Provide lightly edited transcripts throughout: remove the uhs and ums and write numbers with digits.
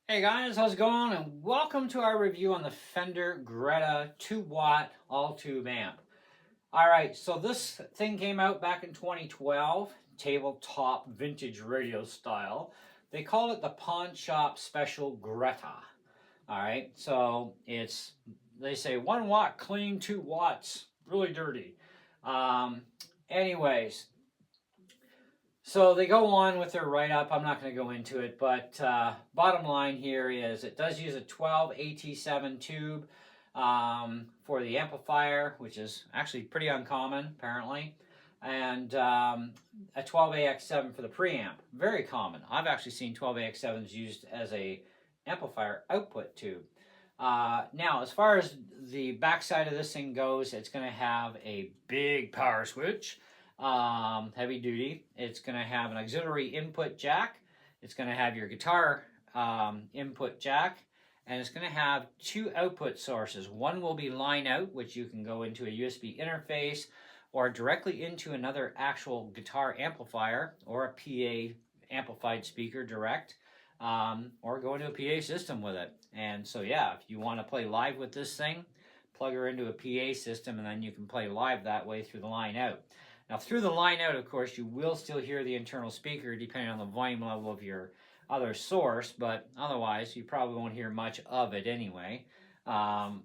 Hey guys, how's it going? And welcome to our review on the Fender Greta 2-watt all-tube amp. Alright, so this thing came out back in 2012, tabletop vintage radio style. They call it the Pawn Shop Special Greta. Alright, so they say 1 watt clean, 2 watts really dirty. Anyways, so they go on with their write-up. I'm not going to go into it, but bottom line here is it does use a 12 AT7 tube for the amplifier, which is actually pretty uncommon, apparently, and a 12AX7 for the preamp. Very common. I've actually seen 12AX7s used as a amplifier output tube. Now, as far as the backside of this thing goes, it's going to have a big power switch. Heavy duty. It's going to have an auxiliary input jack. It's going to have your guitar input jack, and it's going to have 2 output sources. One will be line out, which you can go into a USB interface or directly into another actual guitar amplifier or a PA amplified speaker direct, or go into a PA system with it. And so yeah, if you want to play live with this thing, plug her into a PA system, and then you can play live that way through the line out. Now, through the line out, of course, you will still hear the internal speaker depending on the volume level of your other source, but otherwise, you probably won't hear much of it anyway. So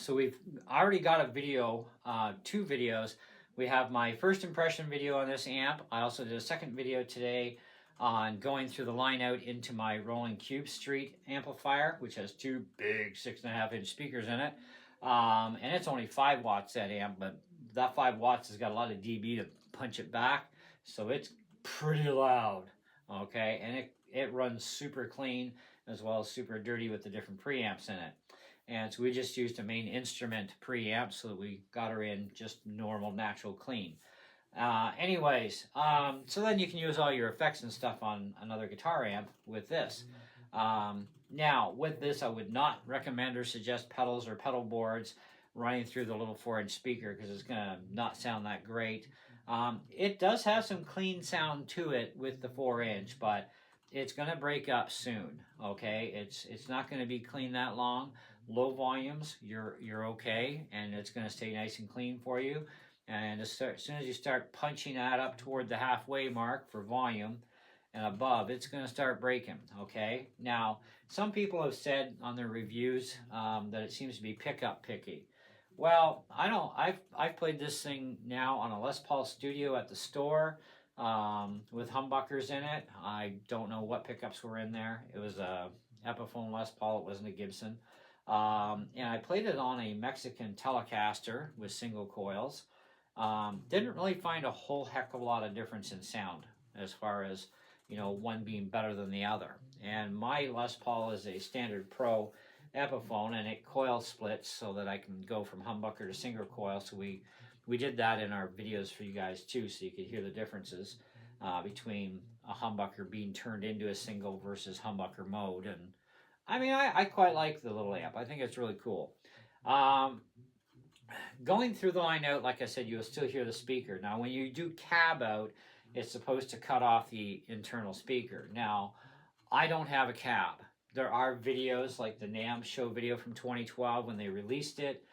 we've already got a video, 2 videos. We have my first impression video on this amp. I also did a second video today on going through the line out into my Rolling Cube Street amplifier, which has 2 big 6.5-inch speakers in it. And it's only 5 watts, that amp, but that 5 watts has got a lot of dB to punch it back, so it's pretty loud, okay? And it runs super clean as well as super dirty with the different preamps in it. And so we just used a main instrument preamp so that we got her in just normal, natural, clean. So then you can use all your effects and stuff on another guitar amp with this. Now, with this, I would not recommend or suggest pedals or pedal boards running through the little 4-inch speaker because it's going to not sound that great. It does have some clean sound to it with the 4-inch, but it's going to break up soon, okay? It's not going to be clean that long. Low volumes, you're okay, and it's going to stay nice and clean for you. And as soon as you start punching that up toward the halfway mark for volume and above, it's going to start breaking, okay? Now, some people have said on their reviews that it seems to be pickup picky. Well, I don't. I've played this thing now on a Les Paul Studio at the store with humbuckers in it. I don't know what pickups were in there. It was a Epiphone Les Paul. It wasn't a Gibson. And I played it on a Mexican Telecaster with single coils. Didn't really find a whole heck of a lot of difference in sound as far as, one being better than the other. And my Les Paul is a standard Pro Epiphone, and it coil splits so that I can go from humbucker to single coil. So we did that in our videos for you guys too, so you could hear the differences between a humbucker being turned into a single versus humbucker mode. And I mean, I quite like the little amp. I think it's really cool. Going through the line out, like I said, you'll still hear the speaker. Now, when you do cab out, it's supposed to cut off the internal speaker. Now, I don't have a cab. There are videos like the NAMM show video from 2012 when they released it.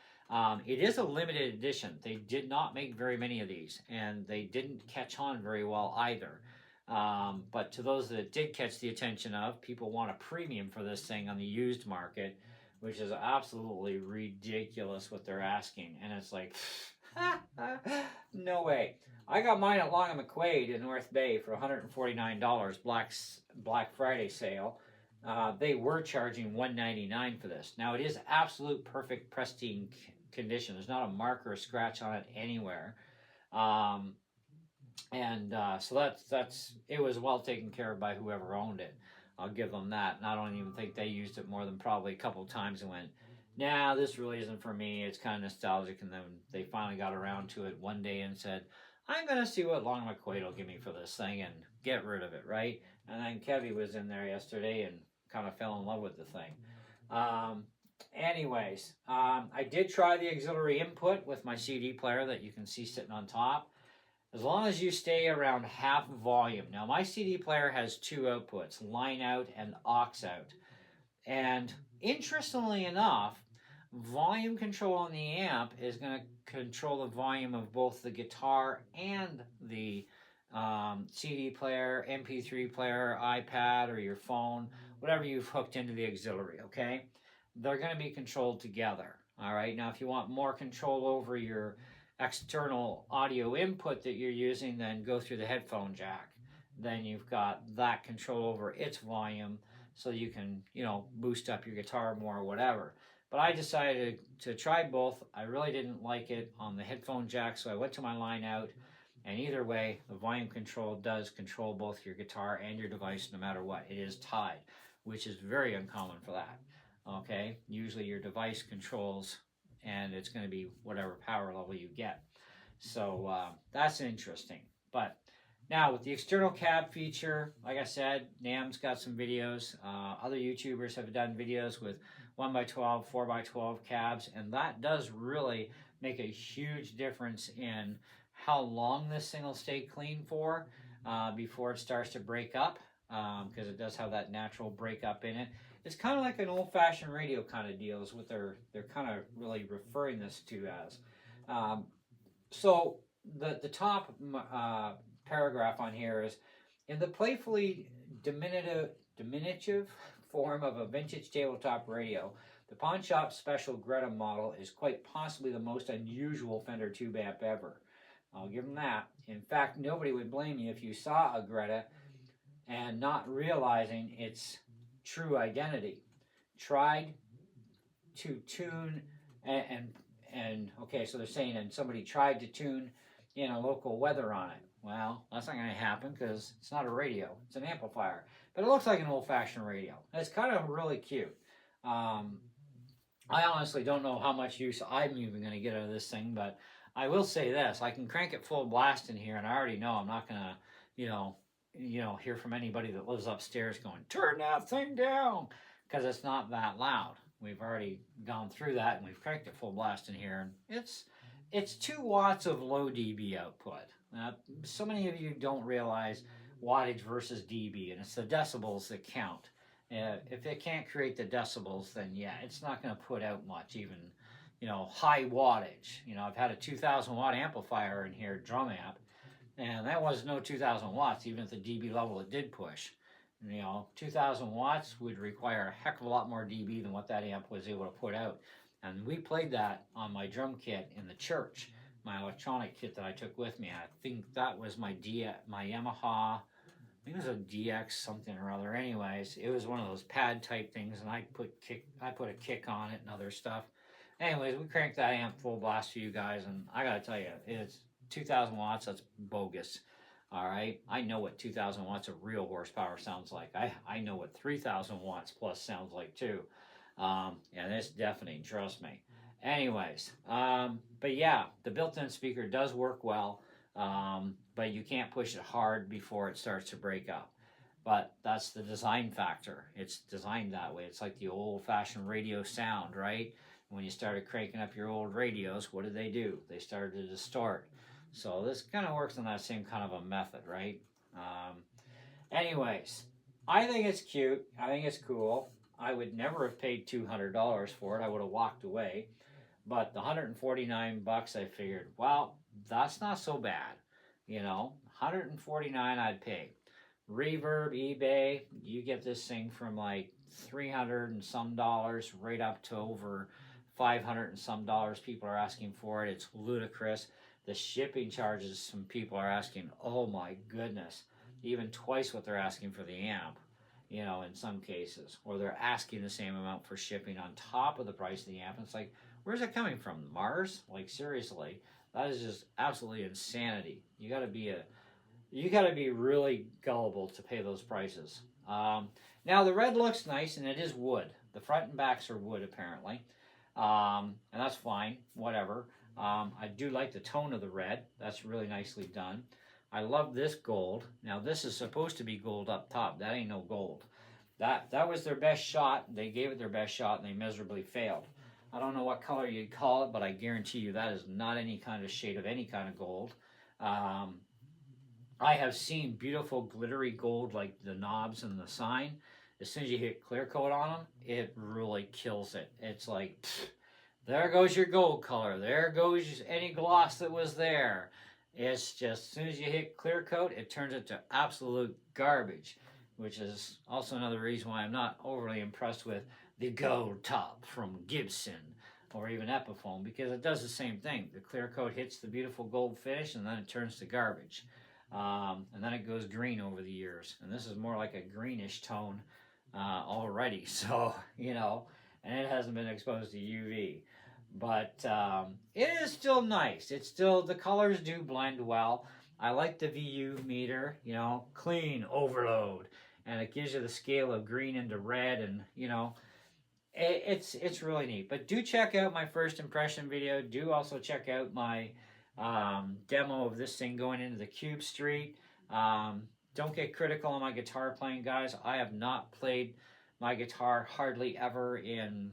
It is a limited edition. They did not make very many of these, and they didn't catch on very well either. But to those that it did catch the attention of, people want a premium for this thing on the used market, which is absolutely ridiculous what they're asking. And it's like, no way. I got mine at Long and McQuaid in North Bay for $149, Black Friday sale. They were charging $199 for this. Now, it is absolute perfect pristine condition. There's not a mark or a scratch on it anywhere. So that's it was well taken care of by whoever owned it. I'll give them that. And I don't even think they used it more than probably a couple of times and went, nah, this really isn't for me. It's kind of nostalgic. And then they finally got around to it one day and said, I'm going to see what Long McQuaid will give me for this thing and get rid of it, right? And then Kevy was in there yesterday and kind of fell in love with the thing. I did try the auxiliary input with my CD player that you can see sitting on top. as long as you stay around half volume. Now my CD player has two outputs, line out and aux out. And interestingly enough, volume control on the amp is going to control the volume of both the guitar and the CD player, MP3 player, iPad, or your phone, whatever you've hooked into the auxiliary, okay? They're going to be controlled together, all right? Now, if you want more control over your external audio input that you're using, then go through the headphone jack. Then you've got that control over its volume, so you can, you know, boost up your guitar more or whatever. But I decided to try both. I really didn't like it on the headphone jack, so I went to my line out. And either way, the volume control does control both your guitar and your device no matter what. It is tied, which is very uncommon for that. Okay, usually your device controls, and it's going to be whatever power level you get. So that's interesting. But now with the external cab feature, like I said, NAMM's got some videos. Other YouTubers have done videos with 1x12, 4x12 cabs, and that does really make a huge difference in how long this thing will stay clean for before it starts to break up, because it does have that natural breakup in it. It's kind of like an old-fashioned radio kind of deal is what they're kind of really referring this to as. So the top paragraph on here is, in the playfully diminutive form of a vintage tabletop radio, the Pawn Shop Special Greta model is quite possibly the most unusual Fender tube amp ever. I'll give them that. In fact, nobody would blame you if you saw a Greta and not realizing its true identity. Tried to tune and okay, so they're saying, and somebody tried to tune in a local weather on it. Well, that's not going to happen because it's not a radio. It's an amplifier. But it looks like an old-fashioned radio. It's kind of really cute. I honestly don't know how much use I'm even going to get out of this thing, but I will say this: I can crank it full blast in here, and I already know I'm not gonna, hear from anybody that lives upstairs going, "Turn that thing down," because it's not that loud. We've already gone through that, and we've cranked it full blast in here, and it's 2 watts of low dB output. Now, so many of you don't realize wattage versus dB, and it's the decibels that count. If it can't create the decibels, then yeah, it's not going to put out much, even high wattage. I've had a 2,000 watt amplifier in here, drum amp, and that was no 2,000 watts, even at the dB level it did push. 2,000 watts would require a heck of a lot more dB than what that amp was able to put out. And we played that on my drum kit in the church, my electronic kit that I took with me. I think that was my Yamaha, I think it was a DX something or other. Anyways, it was one of those pad type things, and I put a kick on it and other stuff. Anyways, we cranked that amp full blast for you guys, and I gotta tell you, it's 2,000 watts. That's bogus. All right, I know what 2,000 watts of real horsepower sounds like. I know what 3,000 watts plus sounds like too. And it's deafening, trust me. Anyways, but yeah, the built-in speaker does work well, but you can't push it hard before it starts to break up. But that's the design factor. It's designed that way. It's like the old-fashioned radio sound, right? When you started cranking up your old radios, what did they do? They started to distort. So this kind of works on that same kind of a method, right? Anyways, I think it's cute. I think it's cool. I would never have paid $200 for it. I would have walked away. But the $149, I figured, well, that's not so bad. $149 I'd pay. Reverb, eBay, you get this thing from like $300 and some dollars right up to over $500 and some dollars. People are asking for it. It's ludicrous. The shipping charges, some people are asking, oh my goodness, even twice what they're asking for the amp, in some cases. Or they're asking the same amount for shipping on top of the price of the amp. And it's like, where's it coming from? Mars? Like, seriously, that is just absolutely insanity. You gotta be really gullible to pay those prices. Now the red looks nice, and it is wood. The front and backs are wood apparently, and that's fine. Whatever. I do like the tone of the red. That's really nicely done. I love this gold. Now this is supposed to be gold up top. That ain't no gold. That was their best shot. They gave it their best shot, and they miserably failed. I don't know what color you'd call it, but I guarantee you that is not any kind of shade of any kind of gold. Um, I have seen beautiful glittery gold like the knobs and the sign. As soon as you hit clear coat on them, it really kills it. It's like, pfft, there goes your gold color. There goes any gloss that was there. It's just, as soon as you hit clear coat, it turns it to absolute garbage, which is also another reason why I'm not overly impressed with the gold top from Gibson or even Epiphone, because it does the same thing. The clear coat hits the beautiful gold finish and then it turns to garbage. And then it goes green over the years. And this is more like a greenish tone already. So, you know, and it hasn't been exposed to UV. But it is still nice. It's still, the colors do blend well. I like the VU meter, you know, clean overload. And it gives you the scale of green into red, and, you know, it's really neat. But do check out my first impression video. Do also check out my demo of this thing going into the Cube Street. Don't get critical on my guitar playing, guys. I have not played my guitar hardly ever in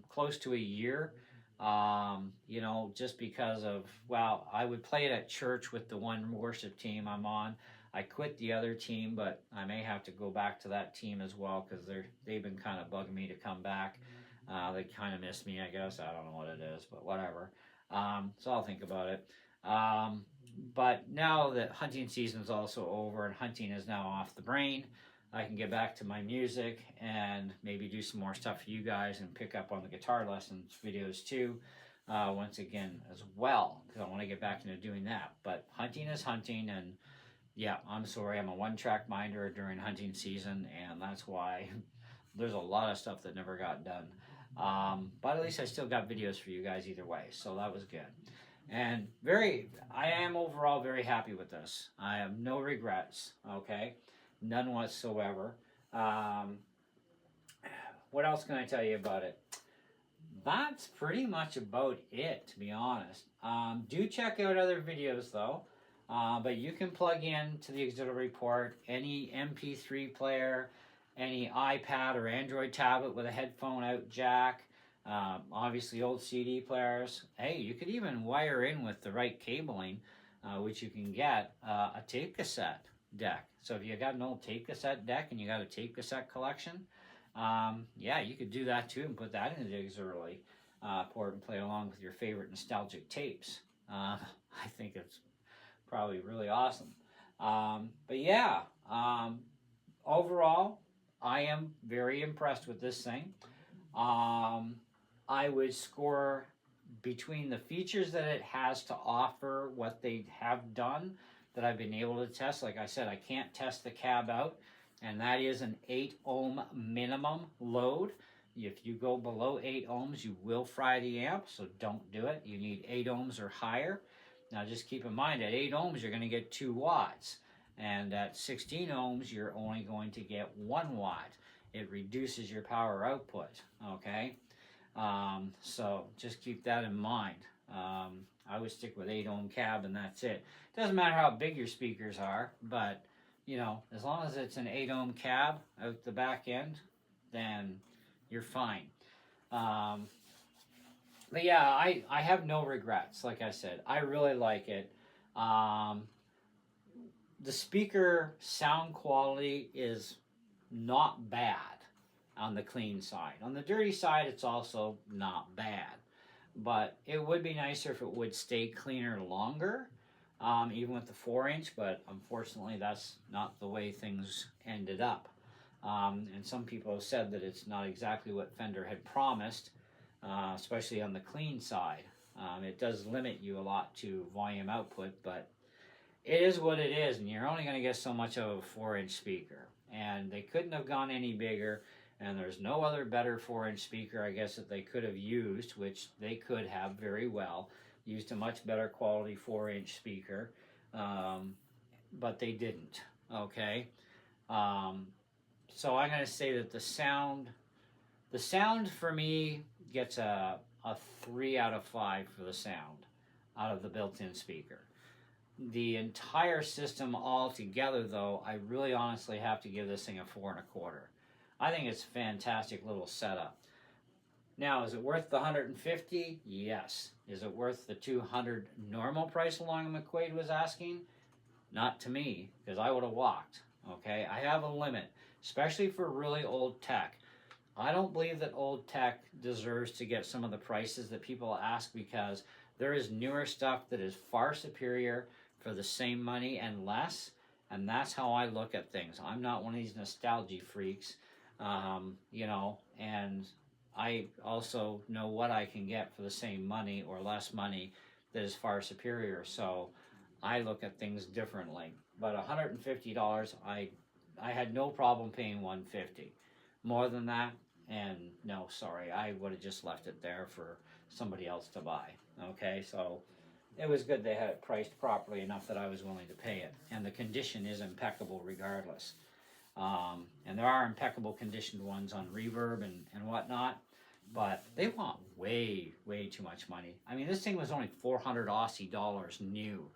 close to a year. You know, just because of, well, I would play it at church with the one worship team I'm on. I quit the other team, but I may have to go back to that team as well, because they've been kind of bugging me to come back. They kind of miss me, I guess. I don't know what it is, but whatever. So I'll think about it. But now that hunting season is also over and hunting is now off the brain, I can get back to my music and maybe do some more stuff for you guys and pick up on the guitar lessons videos too, once again as well, because I want to get back into doing that. But hunting is hunting, and yeah, I'm sorry, I'm a one-track minder during hunting season, and that's why there's a lot of stuff that never got done. But at least I still got videos for you guys either way, so that was good. And I am overall very happy with this. I have no regrets, okay? None whatsoever. What else can I tell you about it? That's pretty much about it, to be honest. Do check out other videos, though. But you can plug in to the auxiliary port any MP3 player, any iPad or Android tablet with a headphone out jack, obviously old CD players. Hey, you could even wire in with the right cabling, which you can get a tape cassette deck. So if you got an old tape cassette deck and you got a tape cassette collection, yeah, you could do that too and put that into the auxiliary port and play along with your favorite nostalgic tapes. I think it's probably really awesome. But yeah, overall, I am very impressed with this thing. I would score between the features that it has to offer, what they have done that I've been able to test. Like I said, I can't test the cab out, and that is an 8 ohm minimum load. If you go below 8 ohms, you will fry the amp, so don't do it. You need 8 ohms or higher. Now just keep in mind, at 8 ohms, you're going to get 2 watts. And at 16 ohms, you're only going to get 1 watt. It reduces your power output, okay? So just keep that in mind. I would stick with 8 ohm cab and that's it. Doesn't matter how big your speakers are, but, you know, as long as it's an 8 ohm cab out the back end, then you're fine. But yeah, I have no regrets. Like I said, I really like it. The speaker sound quality is not bad on the clean side. On the dirty side, it's also not bad. But it would be nicer if it would stay cleaner longer, even with the 4-inch, but unfortunately that's not the way things ended up. And some people have said that it's not exactly what Fender had promised, especially on the clean side. It does limit you a lot to volume output, but it is what it is, and you're only going to get so much of a 4-inch speaker. And they couldn't have gone any bigger, and there's no other better 4-inch speaker, I guess, that they could have used, which they could have very well used a much better quality 4-inch speaker, but they didn't, okay? So I'm going to say that the sound for me gets a 3 out of 5 for the sound out of the built-in speaker. The entire system all together, though, I really honestly have to give this thing a 4 1/4. I think it's a fantastic little setup. Now, is it worth the $150? Yes. Is it worth the $200 normal price Long McQuaid was asking? Not to me, because I would have walked. Okay, I have a limit, especially for really old tech. I don't believe that old tech deserves to get some of the prices that people ask, because there is newer stuff that is far superior for the same money and less, and that's how I look at things. I'm not one of these nostalgia freaks, you know, and I also know what I can get for the same money or less money that is far superior, so I look at things differently. But $150, I had no problem paying $150. More than that, and no, sorry, I would have just left it there for somebody else to buy. Okay, so it was good they had it priced properly enough that I was willing to pay it, and the condition is impeccable regardless. And there are impeccable conditioned ones on Reverb and whatnot, but they want way too much money. I mean, this thing was only 400 Aussie dollars new,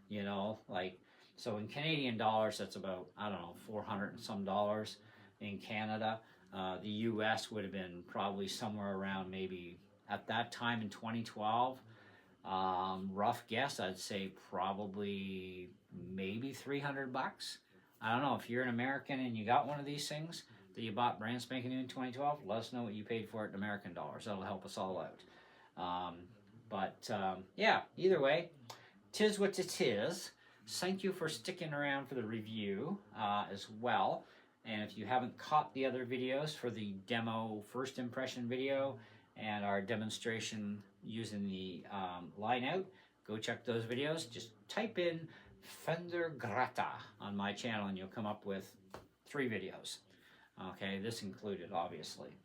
you know, like, so in Canadian dollars that's about, I don't know, 400 and some dollars. In Canada, the US would have been probably somewhere around, maybe at that time in 2012, rough guess, I'd say probably maybe 300 bucks. I don't know, if you're an American and you got one of these things that you bought brand spanking new in 2012, let us know what you paid for it in American dollars. That'll help us all out. Yeah, either way, tis what it is. Thank you for sticking around for the review as well. And if you haven't caught the other videos for the demo first impression video and our demonstration using the line out, go check those videos. Just type in Fender Greta on my channel and you'll come up with 3 videos. Okay, this included, obviously.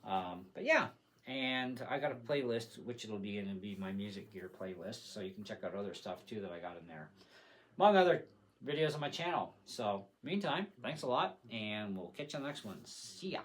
But yeah, and I got a playlist, which it'll be going to be my music gear playlist, so you can check out other stuff too that I got in there, among other videos on my channel. So, meantime, thanks a lot, and we'll catch you on the next one. See ya.